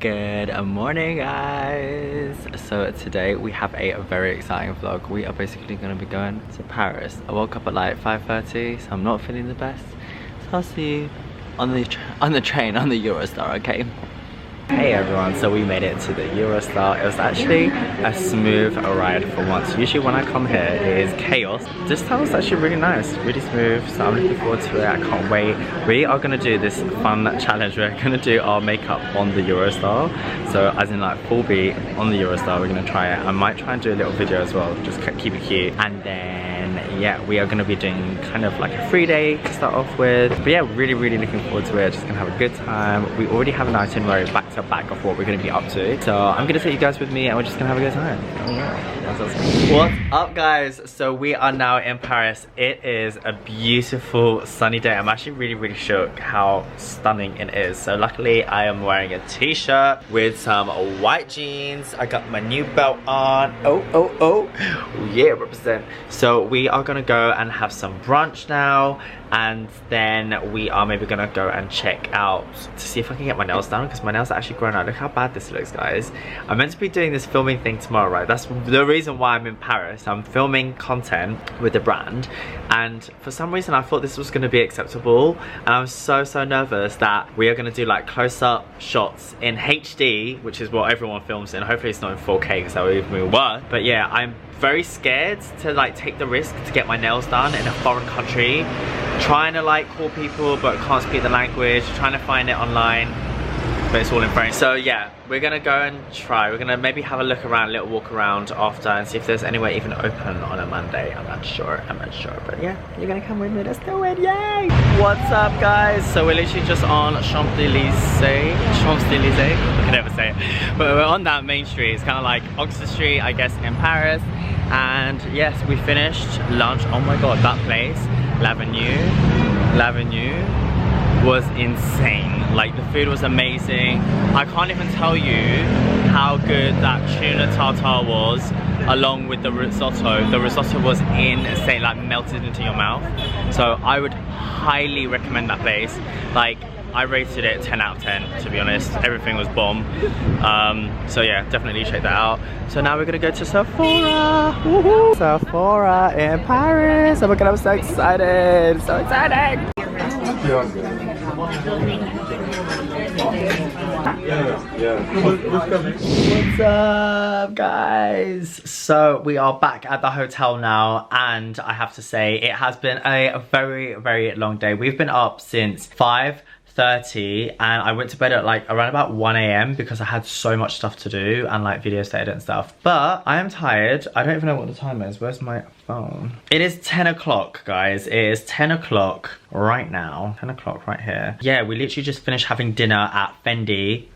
Good morning, guys. So today we have a very exciting vlog. We are basically going to be going to Paris. I woke up at like 5:30, so I'm not feeling the best. So I'll see you on the train on the Eurostar, okay? Hey everyone, so we made it to the Eurostar. It was actually a smooth ride for once. Usually when I come here it is chaos. This time was actually really nice, really smooth, so I'm looking forward to it. I can't wait. We are gonna do this fun challenge. We're gonna do our makeup on the Eurostar. So as in like full beat on the Eurostar, we're gonna try it. I might try and do a little video as well, just keep it cute. And then yeah, we are gonna be doing kind of like a 3-day to start off with. But yeah, really looking forward to it. Just gonna have a good time. We already have an itinerary back of what we're going to be up to, so I'm going to take you guys with me and we're just going to have a good time. Oh yeah, that's awesome. What's up, guys? So we are now in Paris. It is a beautiful sunny day. I'm actually really shocked how stunning it is. So luckily I am wearing a t-shirt with some white jeans. I got my new belt on. Oh yeah, represent. So we are going to go and have some brunch now, and then we are maybe gonna go and check out to see if I can get my nails done, because my nails are actually grown out. Look how bad this looks, guys. I'm meant to be doing this filming thing tomorrow, right? That's the reason why I'm in Paris. I'm filming content with the brand, and for some reason I thought this was gonna be acceptable, and I'm so nervous that we are gonna do like close-up shots in HD, which is what everyone films in. Hopefully it's not in 4K, because that would even be worse. But yeah, I'm very scared to like take the risk to get my nails done in a foreign country, trying to like call people but can't speak the language, trying to find it online, but it's all in French. So yeah, we're gonna go and try. We're gonna maybe have a look around, a little walk around after, and see if there's anywhere even open on a Monday. I'm not sure, but yeah, you're gonna come with me. Let's do it, yay! What's up, guys? So we're literally just on Champs-Élysées. I can never say it, but we're on that main street. It's kind of like Oxford Street, I guess, in Paris. And yes, we finished lunch. Oh my god, that place, L'Avenue was insane. Like, the food was amazing. I can't even tell you how good that tuna tartare was, along with the risotto. The risotto was insane, like melted into your mouth. So I would highly recommend that place. Like, I rated it 10 out of 10, to be honest. Everything was bomb. So yeah, definitely check that out. So now we're gonna go to Sephora. Woohoo! Sephora in Paris. Oh my god, I'm so excited. So exciting! What's up, guys? So we are back at the hotel now, and I have to say it has been a very long day. We've been up since 5:30, and I went to bed at like around about 1 AM because I had so much stuff to do and like videos to edit and stuff. But I am tired. I don't even know what the time is. Where's my phone? It is 10 o'clock, guys. It is 10 o'clock right now. 10 o'clock right here. Yeah, we literally just finished having dinner at Fendi,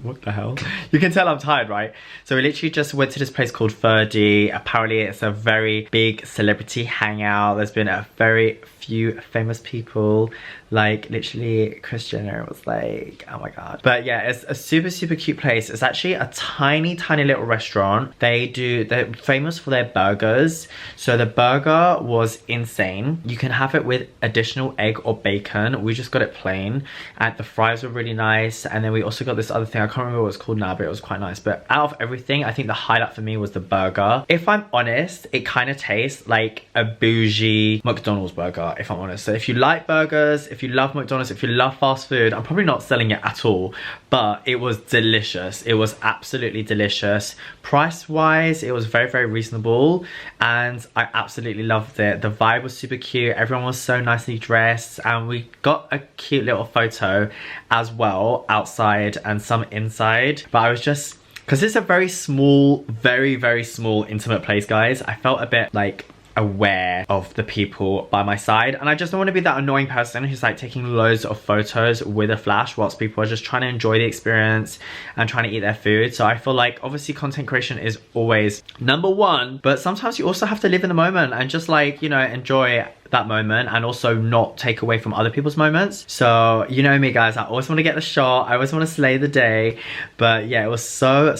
what the hell? You can tell I'm tired, right? So we literally just went to this place called Ferdi. Apparently it's a very big celebrity hangout. There's been a very few famous people, like literally Kris Jenner was like, oh my god. But yeah, it's a super cute place. It's actually a tiny little restaurant. They're famous for their burgers. So the burger was insane. You can have it with additional egg or bacon. We just got it plain, and the fries were really nice. And then we also got this other thing, I can't remember what it's called now, but it was quite nice. But out of everything, I think the highlight for me was the burger. If I'm honest, it kind of tastes like a bougie McDonald's burger, if I'm honest. So if you like burgers, if you love McDonald's, if you love fast food, I'm probably not selling it at all, but it was delicious. It was absolutely delicious. Price wise, it was very reasonable, and I absolutely loved it. The vibe was super cute. Everyone was so nicely dressed, and we got a cute little photo as well outside and some inside. But I was just, because it's a very small, very small intimate place, guys, I felt a bit like aware of the people by my side, and I just don't want to be that annoying person who's like taking loads of photos with a flash whilst people are just trying to enjoy the experience and trying to eat their food. So I feel like obviously content creation is always number one, but sometimes you also have to live in the moment and just like, you know, enjoy that moment and also not take away from other people's moments. So you know me guys, I always want to get the shot, I always want to slay the day. But yeah, it was so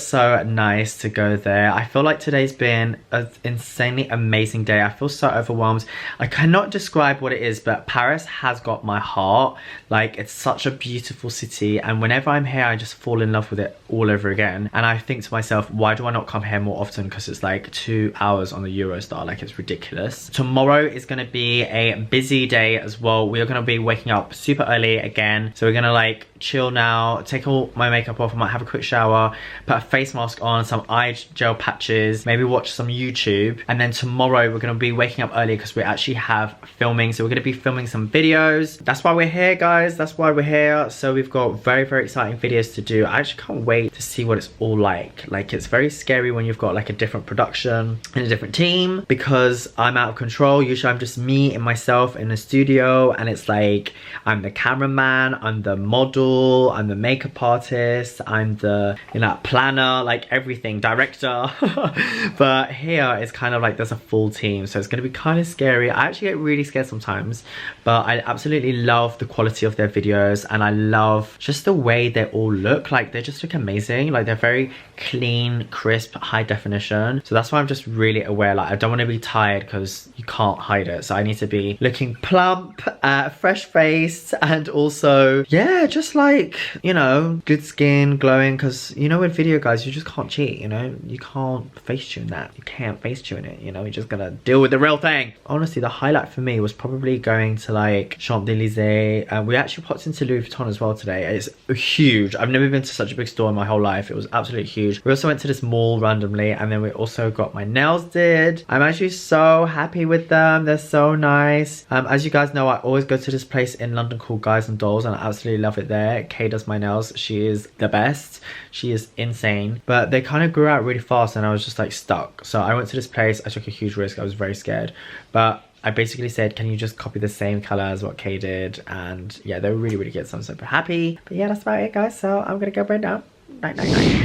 nice to go there. I feel like today's been an insanely amazing day. I feel so overwhelmed. I cannot describe what it is, but Paris has got my heart. Like, it's such a beautiful city, and whenever I'm here I just fall in love with it all over again. And I think to myself, why do I not come here more often? Because it's like 2 hours on the Eurostar, like it's ridiculous. Tomorrow is going to be a busy day as well. We are going to be waking up super early again, so we're going to like chill now, take all my makeup off, I might have a quick shower, put a face mask on, some eye gel patches, maybe watch some YouTube. And then tomorrow we're going to be waking up early because we actually have filming, so we're going to be filming some videos. That's why we're here guys, that's why we're here. So we've got very exciting videos to do. I actually can't wait to see what it's all like. Like, it's very scary when you've got like a different production and a different team, because I'm out of control. Usually I'm just me and myself in the studio, and it's like I'm the cameraman, I'm the model, I'm the makeup artist, I'm the, you know, planner, like everything, director. But here it's kind of like there's a full team, so it's going to be kind of scary. I actually get really scared sometimes, but I absolutely love the quality of their videos, and I love just the way they all look. Like, they just look amazing. Like, they're very clean, crisp, high definition. So that's why I'm just really aware, like I don't want to be tired, because you can't hide it. So I need to be looking plump, fresh faced, and also, yeah, just like, you know, good skin, glowing. Because, you know, with video guys, you just can't cheat, you know, you can't face tune that, you can't face tune it, you know, you're just gonna deal with the real thing. Honestly, the highlight for me was probably going to like Champs-Élysées, and we actually popped into Louis Vuitton as well today. It's huge. I've never been to such a big store in my whole life. It was absolutely huge. We also went to this mall randomly, and then we also got my nails did. I'm actually so happy with them, they're so nice. As you guys know, I always go to this place in London called Guys and Dolls, and I absolutely love it there. Kay does my nails, she is the best, she is insane. But they kind of grew out really fast, and I was just like stuck. So I went to this place, I took a huge risk, I was very scared, but I basically said, can you just copy the same color as what Kay did? And yeah, they were really good, so I'm super happy. But yeah, that's about it guys, so I'm gonna go right now. Night.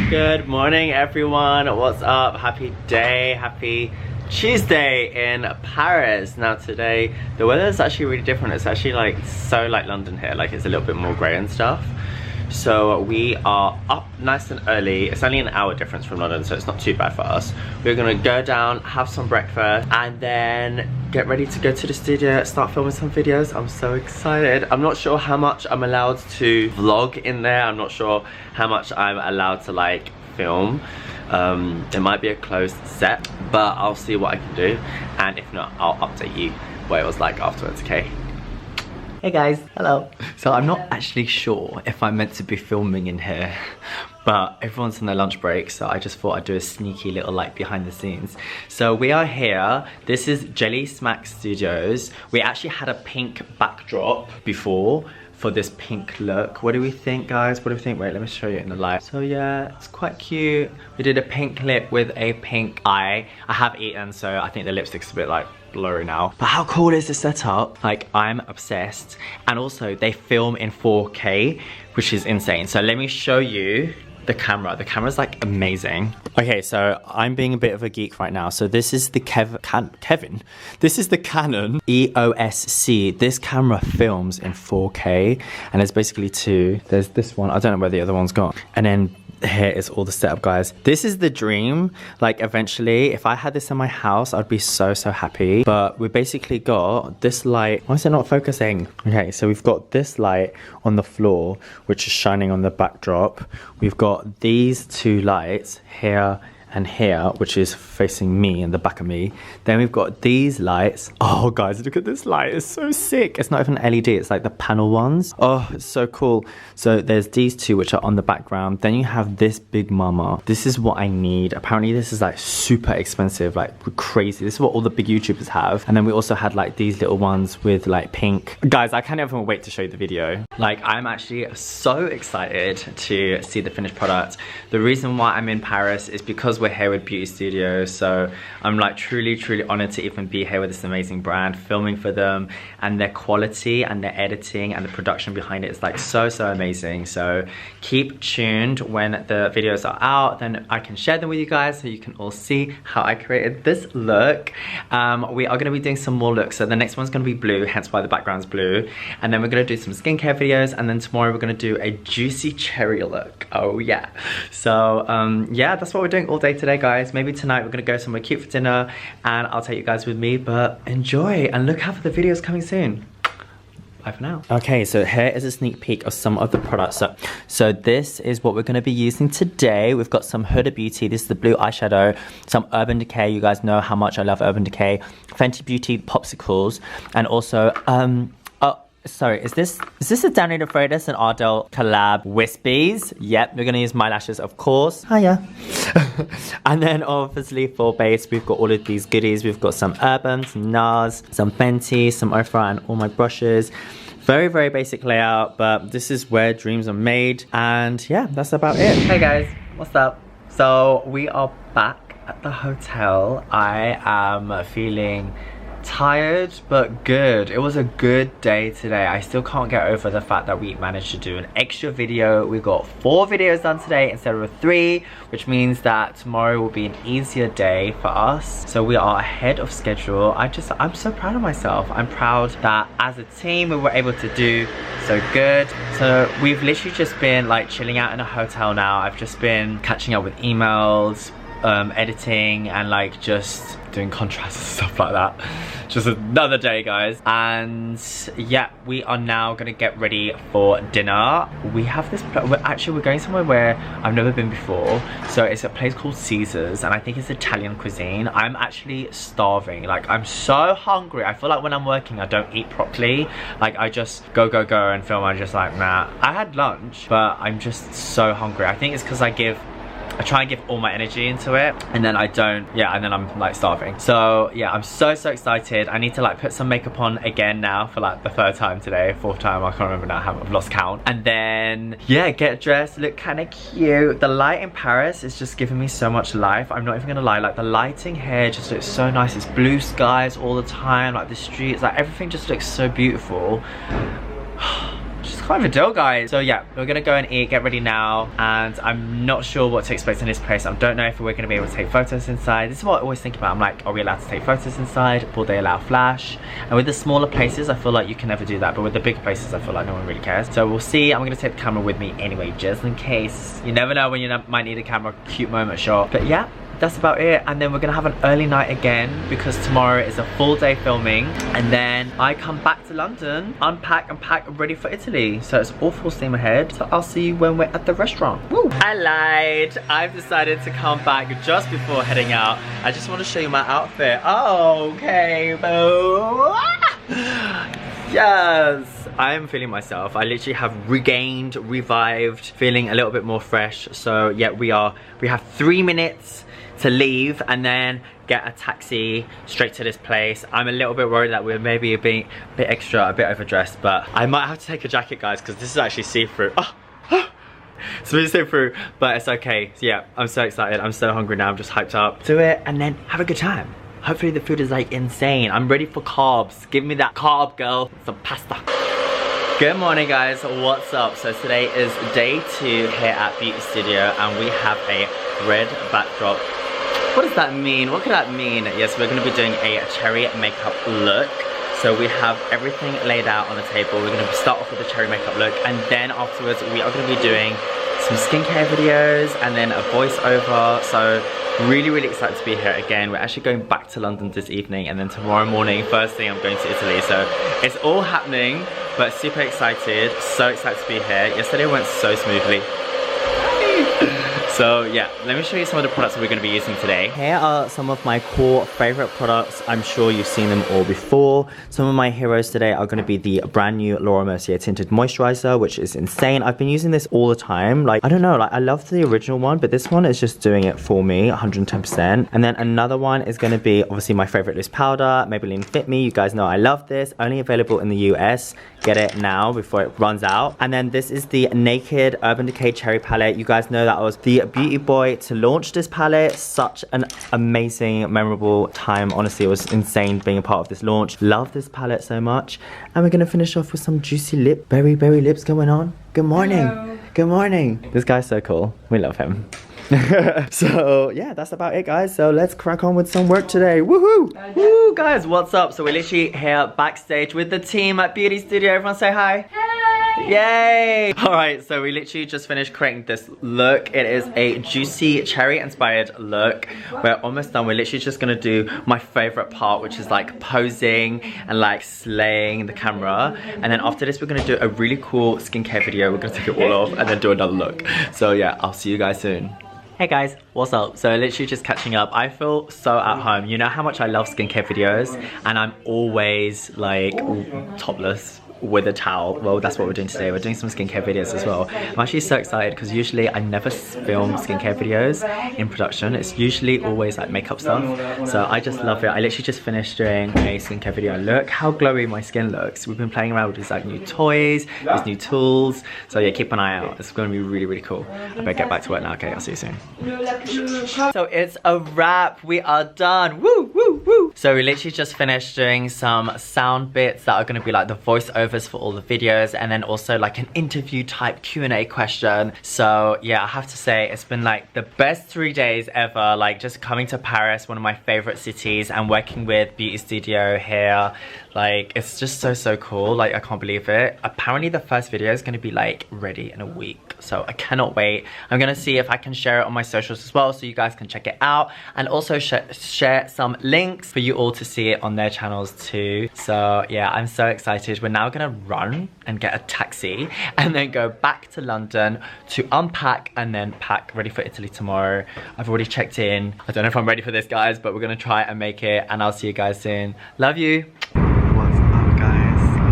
Good morning everyone, what's up? Happy day, happy Tuesday in Paris. Now today the weather is actually really different. It's actually like so like London here, like it's a little bit more grey and stuff. So we are up nice and early. It's only an hour difference from London, so it's not too bad for us. We're gonna go down, have some breakfast, and then get ready to go to the studio, start filming some videos. I'm so excited. I'm not sure how much I'm allowed to vlog in there. I'm not sure how much I'm allowed to like film. It might be a closed set, but I'll see what I can do. And if not, I'll update you what it was like afterwards, okay? Hey guys, hello. So I'm not actually sure if I'm meant to be filming in here, but everyone's on their lunch break, so I just thought I'd do a sneaky little like behind the scenes. So we are here, this is Jelly Smack Studios. We actually had a pink backdrop before for this pink look. What do we think guys? What do we think? Wait, let me show you in the light. So yeah, it's quite cute. We did a pink lip with a pink eye. I have eaten, so I think the lipstick's a bit like blurry now. But how cool is this setup? Like, I'm obsessed. And also they film in 4K, which is insane. So let me show you the camera. The camera's like amazing. Okay, so I'm being a bit of a geek right now. So this is the Kevin. This is the Canon EOS-C. This camera films in 4K, and there's basically two. There's this one, I don't know where the other one's gone. And then here is all the setup, guys. This is the dream. Like, eventually, if I had this in my house, I'd be so happy. But we basically got this light. Why is it not focusing? Okay, so we've got this light on the floor, which is shining on the backdrop. We've got these two lights here and here, which is facing me and the back of me. Then we've got these lights. Oh guys, look at this light, it's so sick. It's not even LED, it's like the panel ones. Oh, it's so cool. So there's these two which are on the background. Then you have this big mama. This is what I need. Apparently this is like super expensive, like crazy. This is what all the big YouTubers have. And then we also had like these little ones with like pink. Guys, I can't even wait to show you the video. Like, I'm actually so excited to see the finished product. The reason why I'm in Paris is because we're here with Beauty Studio. So I'm like truly honored to even be here with this amazing brand, filming for them, and their quality and their editing and the production behind it is like so amazing. So keep tuned. When the videos are out, then I can share them with you guys so you can all see how I created this look. We are going to be doing some more looks. So the next one's going to be blue, hence why the background's blue, and then we're going to do some skincare videos, and then tomorrow we're going to do a juicy cherry look. Oh yeah. So yeah, that's what we're doing all day today, guys. Maybe tonight we're going to go somewhere cute for dinner, and I'll take you guys with me, but enjoy and look out for the videos coming soon. Bye for now. Okay, so here is a sneak peek of some of the products. So this is what we're going to be using today. We've got some Huda Beauty. This is the blue eyeshadow. Some Urban Decay. You guys know how much I love Urban Decay. Fenty Beauty popsicles, and also sorry, is this a Danny Defreitas and Ardell collab wispies? Yep, we're gonna use my lashes, of course. Hiya. And then obviously for base, we've got all of these goodies. We've got some Urban, some NARS, some Fenty, some Ofra, and all my brushes. Very basic layout, but this is where dreams are made. And yeah, that's about it. Hey guys, what's up? So we are back at the hotel. I am feeling tired but good. It was a good day today. I still can't get over the fact that we managed to do an extra video. We got 4 videos done today instead of 3, which means that tomorrow will be an easier day for us. So we are ahead of schedule. I'm so proud of myself. I'm proud that as a team we were able to do so good. So we've literally just been like chilling out in a hotel now. I've just been catching up with emails, editing, and like just doing contrasts and stuff like that. Just another day, guys. And yeah, we are now gonna get ready for dinner. We have this we're going somewhere where I've never been before. So it's a place called Caesar's, and I think it's Italian cuisine. I'm actually starving. Like, I'm so hungry. I feel like when I'm working I don't eat properly. Like, I just go and film. I'm just like, nah. I had lunch, but I'm just so hungry. I think it's because I try and give all my energy into it, and then I don't, yeah, and then I'm like starving. So yeah, I'm so excited. I need to like put some makeup on again now for like the 3rd time today, 4th time, I can't remember now, I've lost count. And then yeah, get dressed, look kind of cute. The light in Paris is just giving me so much life. I'm not even gonna lie, like the lighting here just looks so nice. It's blue skies all the time, like the streets, like everything just looks so beautiful. Kind of a deal, guys. So yeah, we're gonna go and eat, get ready now, and I'm not sure what to expect in this place. I don't know if we're gonna be able to take photos inside. This is what I always think about. I'm like, are we allowed to take photos inside? Will they allow flash? And with the smaller places, I feel like you can never do that, but with the big places, I feel like no one really cares. So we'll see. I'm gonna take the camera with me anyway, just in case. You never know when you might need a camera, cute moment shot. But yeah, that's about it. And then we're gonna have an early night again because tomorrow is a full day filming, and then I come back to London, unpack and pack, ready for Italy. So it's all full steam ahead. So I'll see you when we're at the restaurant. Woo! I lied. I've decided to come back just before heading out. I just want to show you my outfit. Oh, okay, boo. Yes, I am feeling myself. I literally have regained, revived, feeling a little bit more fresh. So yeah, we have 3 minutes to leave and then get a taxi straight to this place. I'm a little bit worried that we're maybe a bit extra, a bit overdressed, but I might have to take a jacket, guys, because this is actually see-through. It's really see-through, but it's okay. So yeah, I'm so excited. I'm so hungry now. I'm just hyped up. Do it and then have a good time. Hopefully the food is like insane. I'm ready for carbs. Give me that carb, girl. Some pasta. Good morning, guys. What's up? So today is day 2 here at Beauty Studio, and we have a red backdrop. What does that mean? What could that mean? Yes, we're going to be doing a cherry makeup look. So we have everything laid out on the table. We're going to start off with the cherry makeup look, and then afterwards we are going to be doing some skincare videos and then a voiceover. So really excited to be here again. We're actually going back to London this evening, and then tomorrow morning, first thing, I'm going to Italy. So it's all happening, but super excited. So excited to be here. Yesterday went so smoothly. So yeah, let me show you some of the products that we're going to be using today. Here are some of my core favorite products. I'm sure you've seen them all before. Some of my heroes today are going to be the brand new Laura Mercier Tinted Moisturizer, which is insane. I've been using this all the time. Like, I don't know, like I love the original one, but this one is just doing it for me 110%. And then another one is going to be obviously my favorite loose powder, Maybelline Fit Me. You guys know I love this. Only available in the US. Get it now before it runs out. And then this is the Naked Urban Decay Cherry Palette. You guys know that was the beauty boy to launch this palette. Such an amazing, memorable time. Honestly, it was insane being a part of this launch. Love this palette so much. And we're gonna finish off with some juicy berry lips going on. Good morning. Hello. Good morning. This guy's so cool. We love him. So yeah, that's about it, guys. So let's crack on with some work today. Woohoo! Woo, guys, what's up? So we're literally here backstage with the team at Beauty Studio. Everyone say hi. Yay! Alright, so we literally just finished creating this look. It is a juicy cherry inspired look. We're almost done. We're literally just gonna do my favorite part, which is like posing and like slaying the camera. And then after this, we're gonna do a really cool skincare video. We're gonna take it all off and then do another look. So yeah, I'll see you guys soon. Hey guys, what's up? So literally just catching up. I feel so at home. You know how much I love skincare videos, and I'm always like topless with a towel. Well, that's what we're doing today. We're doing some skincare videos as well. I'm actually so excited because usually I never film skincare videos in production. It's usually always like makeup stuff. So I just love it. I literally just finished doing a skincare video and look how glowy my skin looks. We've been playing around with these like new toys, these new tools. So yeah, keep an eye out. It's going to be really, really cool. I better get back to work now. Okay, I'll see you soon. So it's a wrap. We are done. Woo, woo, woo. So we literally just finished doing some sound bits that are going to be like the voiceover for all the videos, and then also like an interview type Q&A question. So yeah, I have to say it's been like the best 3 days ever, like just coming to Paris, one of my favorite cities, and working with Beauty Studio here. Like it's just so cool. Like I can't believe it. Apparently the first video is going to be like ready in a week, so I cannot wait. I'm gonna see if I can share it on my socials as well, so you guys can check it out, and also share some links for you all to see it on their channels too. So yeah, I'm so excited. We're now gonna run and get a taxi and then go back to London to unpack and then pack ready for Italy tomorrow. I've already checked in. I don't know if I'm ready for this, guys, but we're gonna try and make it, and I'll see you guys soon. Love you. What's up, guys? So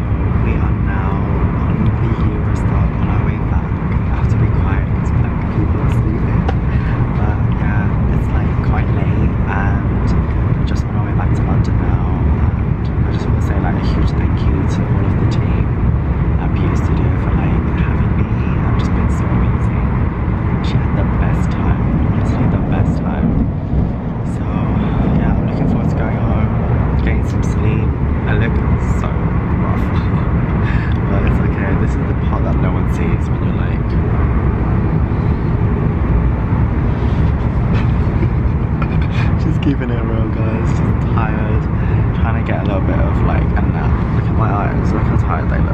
we are now on the Eurostop on our way back. I have to be quiet because like people are sleeping, but yeah, it's like quite late and we're just on our way back to London now. And I just want to say like a huge thank you to all of the team at Beauty Studio for like having me. I've just been so amazing. She had the best time, honestly the best time. So yeah, I'm looking forward to going home, getting some sleep. I look so rough, but it's okay. This is the part that no one sees when you're like just keeping it real, guys. Just tired, trying to get a little bit of like a nap. Look at my eyes, look how tired they look.